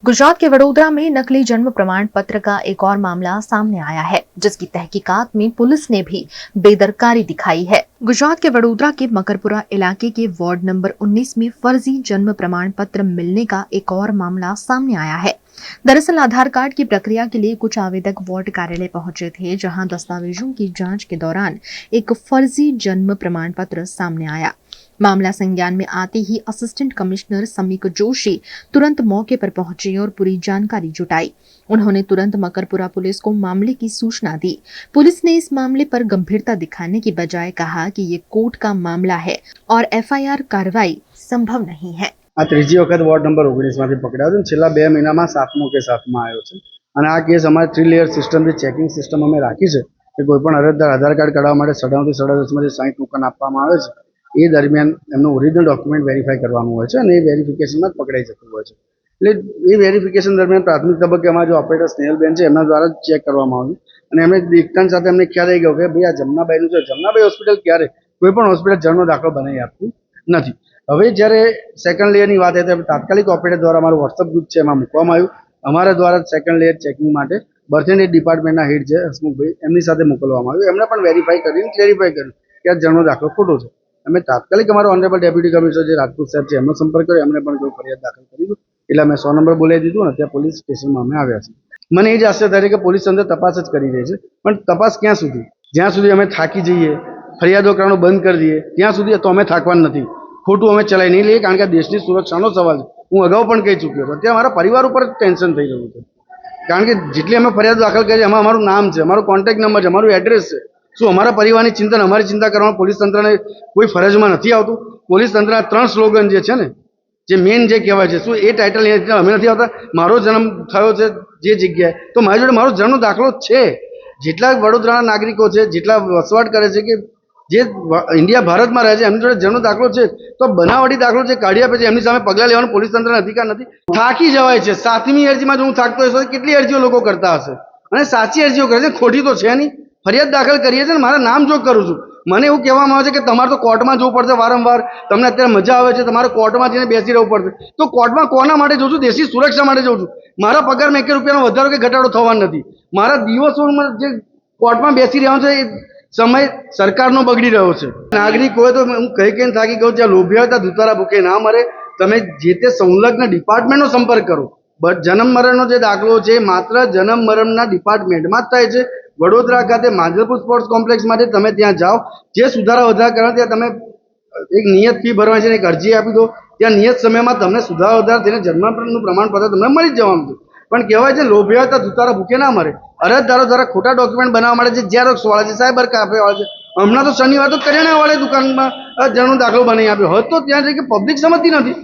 गुजरात के वडोदरा में नकली जन्म प्रमाण पत्र का एक और मामला सामने आया है, जिसकी तहकीकात में पुलिस ने भी बेदरकारी दिखाई है। गुजरात के वडोदरा के मकरपुरा इलाके के वार्ड नंबर 19 में फर्जी जन्म प्रमाण पत्र मिलने का एक और मामला सामने आया है। दरअसल आधार कार्ड की प्रक्रिया के लिए कुछ आवेदक वार्ड कार्यालय पहुंचे थे, जहां दस्तावेजों की जांच के दौरान एक फर्जी जन्म प्रमाण पत्र सामने आया। मामला संज्ञान में आते ही असिस्टेंट कमिश्नर समीक जोशी तुरंत मौके पर पहुंचे और पूरी जानकारी जुटाई। उन्होंने तुरंत मकरपुरा पुलिस को मामले की सूचना दी। पुलिस ने इस मामले पर गंभीरता दिखाने की बजाय कहा कि ये कोर्ट का मामला है और एफआईआर कार्रवाई संभव नहीं है। आ ત્રીજી વખત વોર્ડ નંબર 19 માંથી પકડાયો છે। છેલ્લા 2 મહિનામાં 7મો કેસ હાથમાં આવ્યો છે અને આ કેસ અમારે 3 લેયર સિસ્ટમથી ચેકિંગ સિસ્ટમ અમે રાખી છે કે કોઈપણ અરજદાર આધાર કાર્ડ કઢાવવા માટે 97 થી 10માંથી 60 ટોકન આપવામાં આવે છે। એ દરમિયાન એમનું ઓરિજિનલ ડોક્યુમેન્ટ વેરીફાઈ કરવાનું હોય છે અને એ વેરિફિકેશનમાં જ પકડાઈ જતું હોય છે। એટલે એ વેરિફિકેશન દરમિયાન પ્રાથમિક તબક્કે અમારા જો ઓપરેટર સ્નેહલબેન છે એમના દ્વારા ચેક કરવામાં આવ્યું અને એમને દેખતાની સાથે એમને ખ્યાલ આવી ગયો કે ભાઈ આ જમનાબાઈનું છે। જમનાબાઈ હોસ્પિટલ ક્યારે કોઈ પણ હોસ્પિટલ જન્મનો દાખલો બનાવી આપતું નથી। હવે જ્યારે સેકન્ડ લેયરની વાત આવે તો તાત્કાલિક ઓપરેટર દ્વારા અમારું વોટ્સઅપ ગ્રુપ છે એમાં મૂકવામાં આવ્યું। અમારા દ્વારા સેકન્ડ લેયર ચેકિંગ માટે બર્થ એન્ડ ડેથ ડિપાર્ટમેન્ટના હેડ છે હસમુખભાઈ એમની સાથે મોકલવામાં આવ્યું। એમણે પણ વેરીફાઈ કરીને ક્લેરિફાઈ કર્યું કે આ જન્મનો દાખલો ખોટો છે। અમે તાત્કાલિક અમારો ઓનરેબલ ડેપ્યુટી કમિશનર જે રાજપૂત સાહેબ છે એમનો સંપર્ક કર્યો। એમણે પણ કોઈ ફરિયાદ દાખલ કરી એટલે અમે 100 નંબર બોલાવી દીધું અને ત્યાં પોલીસ સ્ટેશનમાં અમે આવ્યા છીએ। મને એ જ આશ્ચર્ય થાય કે પોલીસ અંદર તપાસ જ કરી રહી છે, પણ તપાસ ક્યાં સુધી? જ્યાં સુધી અમે થાકી જઈએ, ફરિયાદો કરવાનું બંધ કરી દઈએ ત્યાં સુધી તો અમે થાકવાના નથી। ખોટું અમે ચલાવી નહીં લઈએ, કારણ કે દેશની સુરક્ષાનો સવાલ છે। હું અગાઉ પણ કહી ચૂક્યો હતો, અત્યારે મારા પરિવાર ઉપર ટેન્શન થઈ રહ્યું છે, કારણ કે જેટલી અમે ફરિયાદ દાખલ કરી એમાં અમારું નામ છે, અમારું કોન્ટેક્ટ નંબર છે, અમારું એડ્રેસ છે। શું અમારા પરિવારની ચિંતા અમારી ચિંતા કરવામાં પોલીસ તંત્રને કોઈ ફરજમાં નથી આવતું? પોલીસ તંત્રના 3 સ્લોગન જે છે ને, જે મેઇન જે કહેવાય છે, શું એ ટાઇટલ અમે નથી આવતા? મારો જન્મ થયો છે જે જગ્યાએ, તો મારી જોડે મારો જન્મનો દાખલો છે। જેટલા વડોદરાના નાગરિકો છે, જેટલા વસવાટ કરે છે, કે જે ઇન્ડિયા ભારતમાં રહે છે, એમની જોડે જન્મનો દાખલો છે, તો બનાવટી દાખલો જે કાઢી આપે છે એમની સામે પગલાં લેવાનો પોલીસ તંત્રને અધિકાર નથી? થાકી જવાય છે। 7મી અરજીમાં જો હું થાકતો હશે તો કેટલી અરજીઓ લોકો કરતા હશે અને સાચી અરજીઓ કરે છે, ખોટી તો છે નહીં। ફરિયાદ દાખલ કરીએ છીએ ને મારા નામ જોગ કરું છું। મને એવું કહેવામાં આવે છે કે તમારે તો કોર્ટમાં જવું પડશે વારંવાર, તમને અત્યારે મજા આવે છે, તમારે કોર્ટમાં જઈને બેસી રહેવું પડશે। તો કોર્ટમાં કોના માટે જઉં છું? દેશની સુરક્ષા માટે જઉં છું। મારા પગારમાં 1 રૂપિયાનો વધારો કે ઘટાડો થવાનો નથી। મારા દિવસોમાં જે કોર્ટમાં બેસી રહ્યો છે એ સમય સરકારનો બગડી રહ્યો છે। નાગરિકોએ તો હું કહીને થાકી ગયો, જ્યાં લોભિયા હતા દુતારા ભૂખે ના મરે। તમે જે તે સંલગ્ન ડિપાર્ટમેન્ટનો સંપર્ક કરો। જન્મ મરણનો જે દાખલો છે માત્ર જન્મ મરણના ડિપાર્ટમેન્ટમાં જ થાય છે। વડોદરા ખાતે માંજલપુર સ્પોર્ટ્સ કોમ્પ્લેક્સ માટે તમે ત્યાં જાઓ, જે સુધારા વધારા કરવા ત્યાં તમે એક નિયત ફી ભરવાની છે, એક અરજી આપી દો, ત્યાં નિયત સમયમાં તમને સુધારા વધારા થઈને જન્મનું પ્રમાણપત્ર તમને મળી જ જવાનું છે। પણ કહેવાય છે લોભિયા હતા દુતારા ભૂખે ના મરે। અરજદારો દ્વારા ખોટા ડોક્યુમેન્ટ બનાવવા માટે જે ઝેરોક્સ વાળા છે, સાયબર કાફે વાળા છે, હમણાં તો શનિવાર તો કરિયાણા વાળા દુકાનમાં જન્મનો દાખલો બનાવી આપ્યો હતો, ત્યાં જઈ કે પબ્લિક સમજતી નથી।